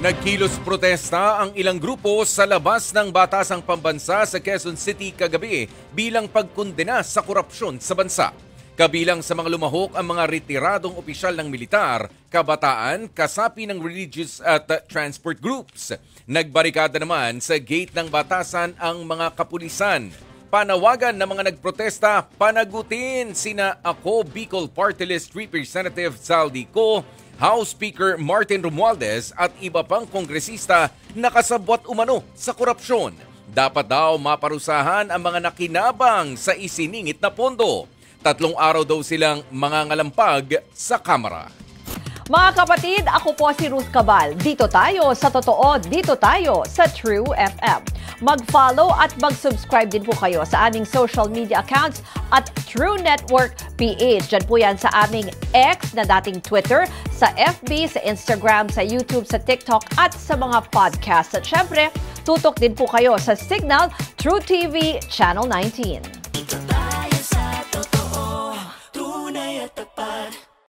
Nagkilos protesta ang ilang grupo sa labas ng batasang pambansa sa Quezon City kagabi bilang pagkondena sa korupsyon sa bansa. Kabilang sa mga lumahok ang mga retiradong opisyal ng militar, kabataan, kasapi ng religious at transport groups. Nagbarikada naman sa gate ng batasan ang mga kapulisan. Panawagan ng mga nagprotesta, panagutin sina Ako Bicol Party List Representative Zaldi Co, House Speaker Martin Romualdez at iba pang kongresista na kasabwat umano sa korupsyon. Dapat daw maparusahan ang mga nakinabang sa isiningit na pondo. 3 araw daw silang mangangalampag sa Kamara. Mga kapatid, ako po si Ruth Cabal. Dito tayo sa totoo, dito tayo sa True FM. Mag-follow at mag-subscribe din po kayo sa aming social media accounts at True Network PH. Diyan po yan sa aming X na dating Twitter, sa FB, sa Instagram, sa YouTube, sa TikTok at sa mga podcast. At syempre, tutok din po kayo sa Signal True TV Channel 19.